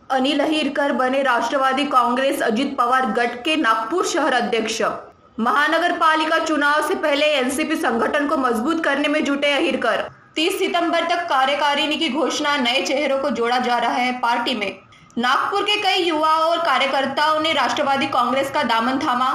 अनिल अहिरकर बने राष्ट्रवादी कांग्रेस अजित पवार गट के नागपुर शहर अध्यक्ष। महानगर पालिका चुनाव से पहले एनसीपी संगठन को मजबूत करने में जुटे अहिरकर 30 सितंबर तक कार्यकारिणी की घोषणा। नए चेहरों को जोड़ा जा रहा है पार्टी में। नागपुर के कई युवाओं और कार्यकर्ताओं ने राष्ट्रवादी कांग्रेस का दामन थामा।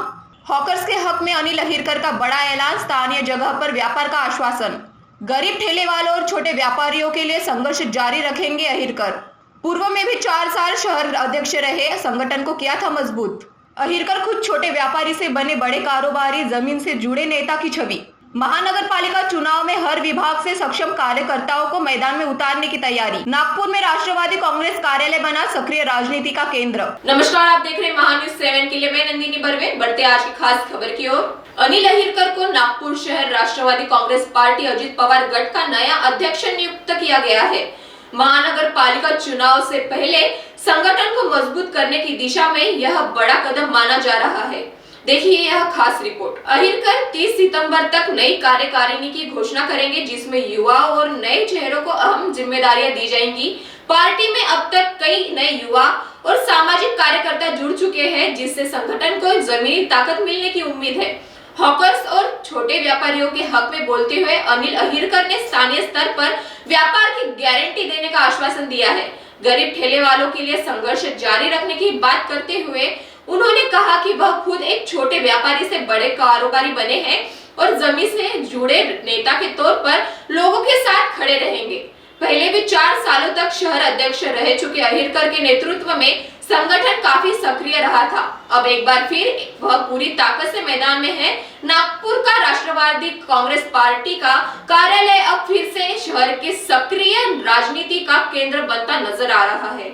हॉकर्स के हक में अनिल अहिरकर का बड़ा ऐलान। स्थानीय जगह पर व्यापार का आश्वासन। गरीब ठेले वालों और छोटे व्यापारियों के लिए संघर्ष जारी रखेंगे अहिरकर। पूर्व में भी 4 साल शहर अध्यक्ष रहे, संगठन को किया था मजबूत। अहिरकर खुद छोटे व्यापारी से बने बड़े कारोबारी, जमीन से जुड़े नेता की छवि। महानगर पालिका चुनाव में हर विभाग से सक्षम कार्यकर्ताओं को मैदान में उतारने की तैयारी। नागपुर में राष्ट्रवादी कांग्रेस कार्यालय बना सक्रिय राजनीति का केंद्र। नमस्कार, आप देख रहे हैं महान्यूज 7 के लिए मैं नंदिनी बर्वे। बढ़ते आज की खास खबर की ओर। अनिल अहिरकर को नागपुर शहर राष्ट्रवादी कांग्रेस पार्टी अजित पवार गट का नया अध्यक्ष नियुक्त किया गया है। महानगर पालिका चुनाव से पहले संगठन को मजबूत करने की दिशा में यह बड़ा कदम माना जा रहा है। देखिए यह खास रिपोर्ट। अहिरकर 30 सितंबर तक नई कार्यकारिणी की घोषणा करेंगे, जिसमें युवा और नए चेहरों को अहम जिम्मेदारियां दी जाएंगी। पार्टी में अब तक कई नए युवा और सामाजिक कार्यकर्ता जुड़ चुके हैं, जिससे संगठन को जमीनी ताकत मिलने की उम्मीद है। हॉकर्स और छोटे व्यापारियों के हक में बोलते हुए अनिल अहिरकर ने स्थानीय स्तर पर व्यापार की गारंटी देने का आश्वासन दिया है। गरीब ठेले वालों के लिए संघर्ष जारी रखने की बात करते हुए उन्होंने कहा कि वह खुद एक छोटे व्यापारी से बड़े कारोबारी बने हैं और जमीन से जुड़े नेता के तौर पर लोगों के साथ खड़े रहेंगे। पहले भी 4 सालों तक शहर अध्यक्ष रह चुके अहिरकर के नेतृत्व में संगठन काफी सक्रिय रहा था। अब एक बार फिर वह पूरी ताकत से मैदान में है। नागपुर का राष्ट्रवादी कांग्रेस पार्टी का कार्यालय अब फिर से शहर के सक्रिय राजनीति का केंद्र बनता नजर आ रहा है।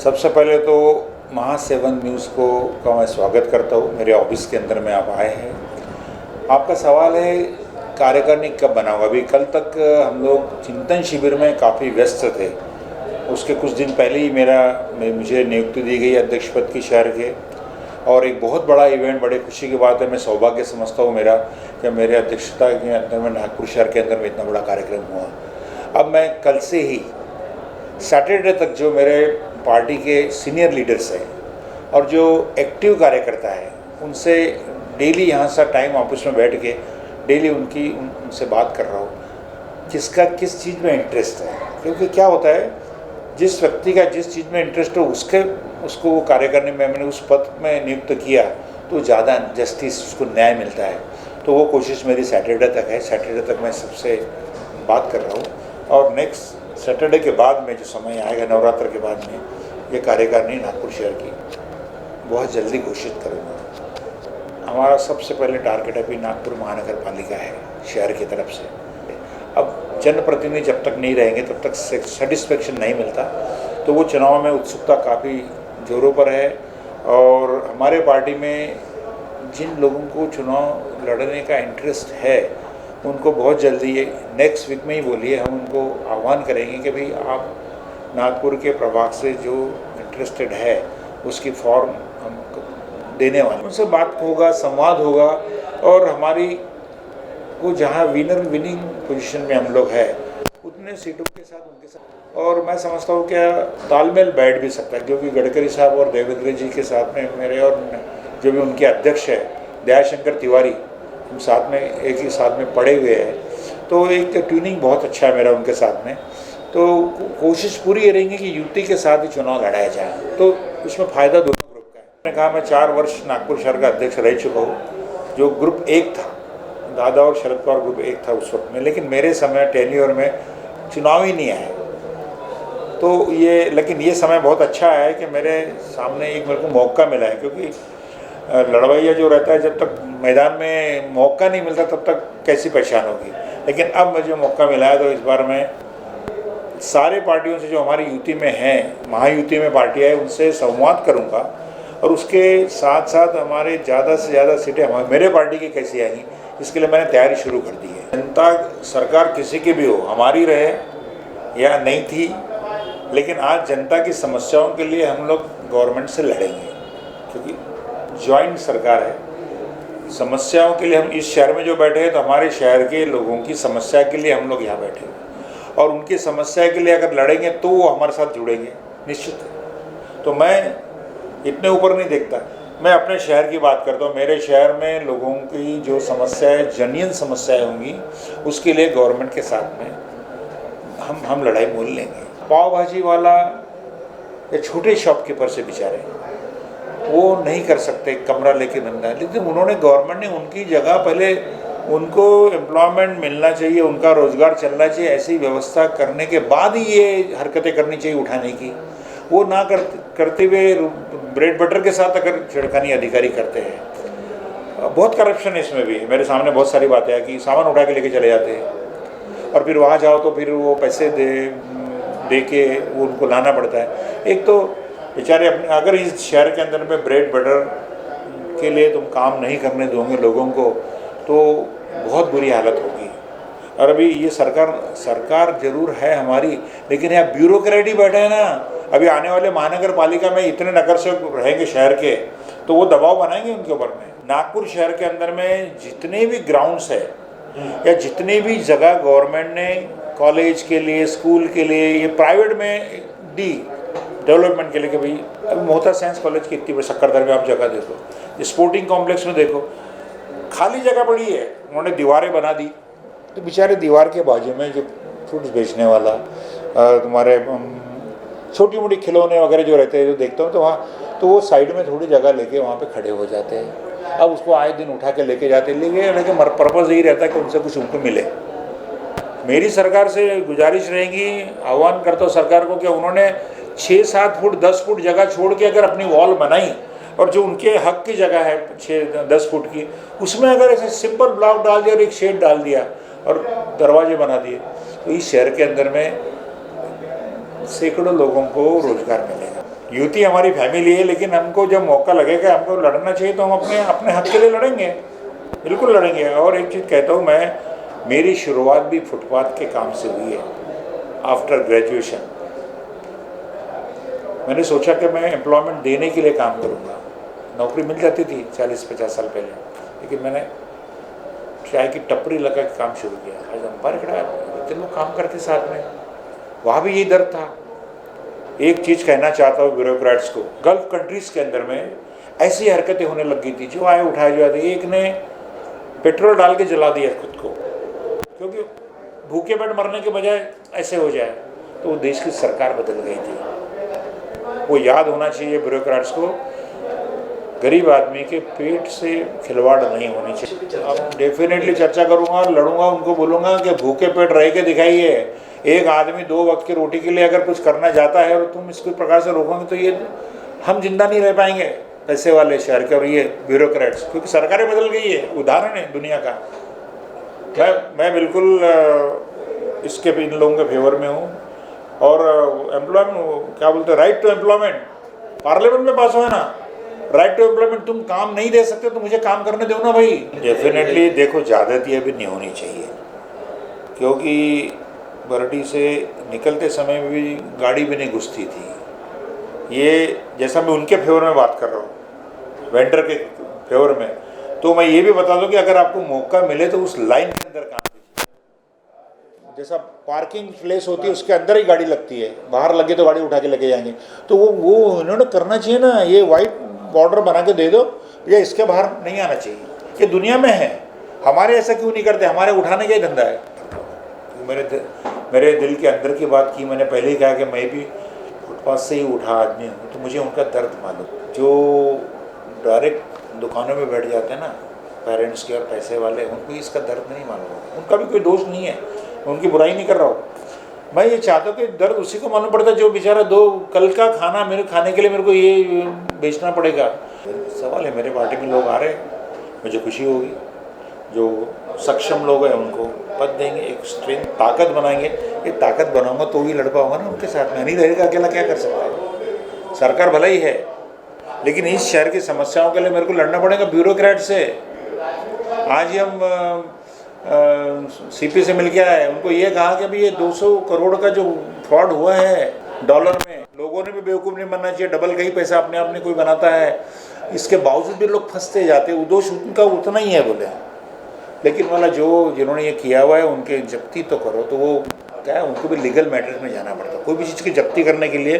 सबसे पहले तो महा7 न्यूज़ का मैं स्वागत करता हूँ। मेरे ऑफिस के अंदर में आप आए हैं। आपका सवाल है कार्यकारिणी कब बना होगा। अभी कल तक हम लोग चिंतन शिविर में काफ़ी व्यस्त थे। उसके कुछ दिन पहले ही मुझे नियुक्ति दी गई अध्यक्ष पद की शहर के, और एक बहुत बड़ा इवेंट, बड़े खुशी की बात है। मैं सौभाग्य समझता हूँ मेरा कि मेरे अध्यक्षता के अंदर में नागपुर शहर के अंदर में इतना बड़ा कार्यक्रम हुआ। अब मैं कल से ही सैटरडे तक जो मेरे पार्टी के सीनियर लीडर्स हैं और जो एक्टिव कार्यकर्ता हैं, उनसे डेली यहाँ से टाइम ऑफिस में बैठ के डेली उनसे बात कर रहा हूँ किसका किस चीज़ में इंटरेस्ट है। क्योंकि क्या होता है, जिस व्यक्ति का जिस चीज़ में इंटरेस्ट हो उसको वो कार्य करने में, मैंने उस पद में नियुक्त किया तो ज़्यादा जस्टिस, उसको न्याय मिलता है। तो वो कोशिश मेरी सैटरडे तक है। सैटरडे तक मैं सबसे बात कर रहा हूँ और नेक्स्ट सैटरडे के बाद में जो समय आएगा, नवरात्र के बाद में, ये कार्यकारिणी नागपुर शहर की बहुत जल्दी घोषित करूँगा। हमारा सबसे पहले टारगेट अभी नागपुर महानगर पालिका है शहर की तरफ से। अब जनप्रतिनिधि जब तक नहीं रहेंगे तब तक सेटिस्फेक्शन नहीं मिलता, तो वो चुनाव में उत्सुकता काफ़ी जोरों पर है। और हमारे पार्टी में जिन लोगों को चुनाव लड़ने का इंटरेस्ट है उनको बहुत जल्दी, ये नेक्स्ट वीक में ही बोलिए, हम उनको आह्वान करेंगे कि भाई आप नागपुर के प्रभाग से जो इंटरेस्टेड है उसकी फॉर्म हम देने वाले, उनसे बात होगा, संवाद होगा। और हमारी वो जहाँ विनिंग पोजीशन में हम लोग हैं उतने सीटों के साथ उनके साथ, और मैं समझता हूँ क्या तालमेल बैठ भी सकता है, क्योंकि गडकरी साहब और देवेंद्र जी के साथ में मेरे, और जो भी उनके अध्यक्ष है दयाशंकर तिवारी, हम साथ में एक ही साथ में पढ़े हुए हैं, तो एक ट्यूनिंग बहुत अच्छा है मेरा उनके साथ में। तो कोशिश पूरी ये रहेंगी कि युति के साथ ही चुनाव लड़ाया जाए, तो उसमें फ़ायदा दोनों ग्रुप का है। मैंने कहा मैं 4 वर्ष नागपुर शहर का अध्यक्ष रह चुका हूँ। जो ग्रुप 1 था, दादा और शरद पवार ग्रुप 1 था उस वक्त में, लेकिन मेरे समय टेन्योर में चुनाव ही नहीं आए। तो ये, लेकिन ये समय बहुत अच्छा है कि मेरे सामने एक मेरे को मौका मिला है, क्योंकि लड़वैया जो रहता है जब तक मैदान में मौका नहीं मिलता तब तक कैसी पहचान होगी। लेकिन अब मुझे मौका मिला है, तो इस बार मैं सारे पार्टियों से जो हमारी यूटी में हैं, महायुति में पार्टियाँ हैं, उनसे संवाद करूंगा। और उसके साथ साथ हमारे ज़्यादा से ज़्यादा सीटें मेरे पार्टी की कैसी आएंगी, इसके लिए मैंने तैयारी शुरू कर दी है। जनता सरकार किसी की भी हो, हमारी रहे या नहीं थी, लेकिन आज जनता की समस्याओं के लिए हम लोग गवर्नमेंट से लड़ेंगे, क्योंकि जॉइंट सरकार है। समस्याओं के लिए हम इस शहर में जो बैठे हैं, तो हमारे शहर के लोगों की समस्या के लिए हम लोग यहाँ बैठे हैं, और उनकी समस्या के लिए अगर लड़ेंगे तो वो हमारे साथ जुड़ेंगे निश्चित। तो मैं इतने ऊपर नहीं देखता, मैं अपने शहर की बात करता हूँ। मेरे शहर में लोगों की जो समस्याएं, जनियन समस्याएं होंगी, उसके लिए गवर्नमेंट के साथ में हम लड़ाई मोल लेंगे। पाव भाजी वाला या छोटे शॉपकीपर से बेचारे वो नहीं कर सकते कमरा लेके धंधा, लेकिन उन्होंने, गवर्नमेंट ने उनकी जगह पहले उनको एम्प्लॉयमेंट मिलना चाहिए, उनका रोजगार चलना चाहिए, ऐसी व्यवस्था करने के बाद ही ये हरकतें करनी चाहिए उठाने की। वो ना करते हुए ब्रेड बटर के साथ अगर छिड़खानी अधिकारी करते हैं, बहुत करप्शन है इसमें भी। मेरे सामने बहुत सारी बातें हैं कि सामान उठा के लेके चले जाते हैं और फिर वहाँ जाओ तो फिर वो पैसे दे के वो उनको लाना पड़ता है। एक तो बेचारे अपने, अगर इस शहर के अंदर में ब्रेड बटर के लिए तुम काम नहीं करने दोगे लोगों को तो बहुत बुरी हालत होगी। और अभी ये सरकार जरूर है हमारी, लेकिन यहाँ ब्यूरोक्रेट ही बैठे हैं ना। अभी आने वाले महानगर पालिका में इतने नगर सेवक रहेंगे शहर के, तो वो दबाव बनाएंगे उनके ऊपर में। नागपुर शहर के अंदर में जितने भी ग्राउंड्स है या जितनी भी जगह गवर्नमेंट ने कॉलेज के लिए, स्कूल के लिए, ये प्राइवेट में दी डेवलपमेंट के लिए कि भाई, अभी मोहता साइंस कॉलेज की इतनी बड़ी सक्करदर में आप जगह देखो, स्पोर्टिंग कॉम्प्लेक्स में देखो, खाली जगह पड़ी है, उन्होंने दीवारें बना दी। तो बेचारे दीवार के बाजू में जो फ्रूट्स बेचने वाला, तुम्हारे छोटी मोटी खिलौने वगैरह जो रहते हैं, जो देखता हूँ तो वहाँ तो वो साइड में थोड़ी जगह लेके वहाँ पे खड़े हो जाते हैं। अब उसको आए दिन उठा के लेके जाते, लेकिन पर्पज़ यही रहता है कि उनसे कुछ उनको मिले। मेरी सरकार से गुजारिश रहेगी, आह्वान करता हूँ सरकार को कि उन्होंने 6-7 फुट 10 फुट जगह छोड़ के अगर अपनी वॉल बनाई और जो उनके हक की जगह है 6-10 फुट की, उसमें अगर ऐसे सिंपल ब्लॉक डाल दिया और एक शेड डाल दिया और दरवाजे बना दिए, तो इस शहर के अंदर में सैकड़ों लोगों को रोजगार मिलेगा। यूटी हमारी फैमिली है, लेकिन हमको जब मौका लगेगा, हमको लड़ना चाहिए तो हम अपने हक के लिए लड़ेंगे, बिल्कुल लड़ेंगे। और एक चीज़ कहता हूँ मैं, मेरी शुरुआत भी फुटपाथ के काम से हुई है। आफ्टर ग्रेजुएशन मैंने सोचा कि मैं एम्प्लॉयमेंट देने के लिए काम करूँगा। नौकरी मिल जाती थी 40-50 साल पहले, लेकिन मैंने चाय की टपरी लगा के काम शुरू किया। आज अंपायर खड़ा है, इतने लोग काम करते साथ में, वहाँ भी यही दर्द था। एक चीज़ कहना चाहता हूँ ब्यूरोक्रेट्स को, गल्फ कंट्रीज़ के अंदर में ऐसी हरकतें होने लग गई थी, जो आए उठाए जाते, एक ने पेट्रोल डाल के जला दिया खुद को, क्योंकि भूखे पेट मरने के बजाय ऐसे हो जाए, तो वो देश की सरकार बदल गई थी। वो याद होना चाहिए ब्यूरोक्रेट्स को, गरीब आदमी के पेट से खिलवाड़ नहीं होनी चाहिए। अब डेफिनेटली चर्चा करूंगा और लड़ूंगा, उनको बोलूंगा कि भूखे पेट रह के दिखाइए। एक आदमी 2 वक्त की रोटी के लिए अगर कुछ करना चाहता है और तुम इसको प्रकार से रोकोगे तो ये हम जिंदा नहीं रह पाएंगे, पैसे वाले शहर के और ये ब्यूरोक्रेट्स, क्योंकि सरकारें बदल गई है। उदाहरण है दुनिया का। मैं बिल्कुल इसके इन लोगों के फेवर में हूँ। और एम्प्लॉयमेंट क्या बोलते हैं, राइट टू एम्प्लॉयमेंट पार्लियामेंट में पास हुआ है ना, राइट टू एम्प्लॉयमेंट। तुम काम नहीं दे सकते तो मुझे काम करने दो ना भाई। डेफिनेटली देखो, ज़्यादती अभी नहीं होनी चाहिए, क्योंकि बरडी से निकलते समय में भी गाड़ी भी नहीं घुसती थी। ये जैसा मैं उनके फेवर में बात कर रहा हूँ, वेंडर के फेवर में, तो मैं ये भी बता दूँ कि अगर आपको मौका मिले तो उस लाइन के अंदर काम कीजिए। जैसा पार्किंग प्लेस होती है उसके अंदर ही गाड़ी लगती है, बाहर लगे तो गाड़ी उठा के लेके जाएंगे, तो वो इन्होंने करना चाहिए ना। ये वाइट बॉर्डर बना के दे दो, या इसके बाहर नहीं आना चाहिए। ये दुनिया में है, हमारे ऐसा क्यों नहीं करते? हमारे उठाने का ही धंधा है। मेरे दिल के अंदर की बात की, मैंने पहले ही कहा कि मैं भी फुटपाथ से ही उठा आदमी हूँ, तो मुझे उनका दर्द मालूम। जो डायरेक्ट दुकानों में बैठ जाते हैं ना, पेरेंट्स के और पैसे वाले, उनको इसका दर्द नहीं मालूम। उनका भी कोई दोष नहीं है, उनकी बुराई नहीं कर रहा हूँ। मैं ये चाहता हूँ कि दर्द उसी को मालूम पड़ता है जो बेचारा कल का खाना मेरे खाने के लिए मेरे को ये बेचना पड़ेगा। सवाल है, मेरे पार्टी में लोग आ रहे हैं, मुझे खुशी होगी। जो सक्षम लोग हैं उनको पद देंगे, एक स्ट्रेंथ, ताकत बनाएंगे। ये ताकत बनाऊंगा तो ही लड़ पाऊंगा ना उनके साथ में। नहीं रहेगा अकेला क्या कर सकता है? सरकार भला ही है, लेकिन इस शहर की समस्याओं के लिए मेरे को लड़ना पड़ेगा ब्यूरोक्रेट से। आज ही हम सीपी से मिल के आए, उनको ये कहा कि अभी ये 200 करोड़ का जो फ्रॉड हुआ है डॉलर में, लोगों ने भी बेवकूफ़ नहीं बनना चाहिए। डबल का ही पैसा अपने आप नहीं कोई बनाता है, इसके बावजूद भी लोग फंसते जाते। दोष उनका उतना ही है बोले, लेकिन वाला जिन्होंने ये किया हुआ है उनके जब्ती तो करो। तो वो क्या है, उनको भी लीगल मैटर्स में जाना पड़ता है। कोई भी चीज़ की जब्ती करने के लिए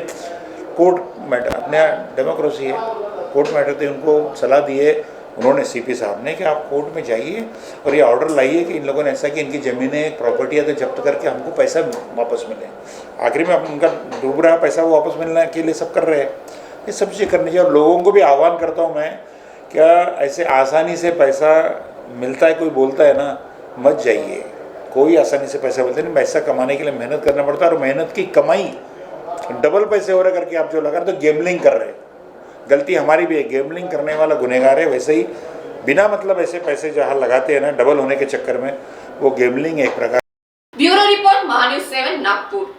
कोर्ट मैटर, अपने यहाँ डेमोक्रेसी है, कोर्ट मैटर थे, उनको सलाह दी है उन्होंने सीपी साहब ने कि आप कोर्ट में जाइए और ये ऑर्डर लाइए कि इन लोगों ने ऐसा कि इनकी ज़मीनें प्रॉपर्टियाँ तो जब्त करके हमको पैसा वापस मिले। आखिर में उनका डूब रहा पैसा वो वापस मिलने के लिए सब कर रहे हैं। ये सब चीज़ें करनी चाहिए और लोगों को भी आह्वान करता हूँ मैं, क्या ऐसे आसानी से पैसा मिलता है, कोई बोलता है ना, मत जाइए। कोई आसानी से पैसा मिलता नहीं, पैसा कमाने के लिए मेहनत करना पड़ता है और मेहनत की कमाई डबल पैसे हो रहे करके आप जो लगा तो गेमलिंग कर रहे हैं। गलती हमारी भी है, गेमलिंग करने वाला गुनहगार है। वैसे ही बिना मतलब ऐसे पैसे जहाँ लगाते हैं ना डबल होने के चक्कर में, वो गेमलिंग एक प्रकार। Bureau report Mahanews 7 Nagpur.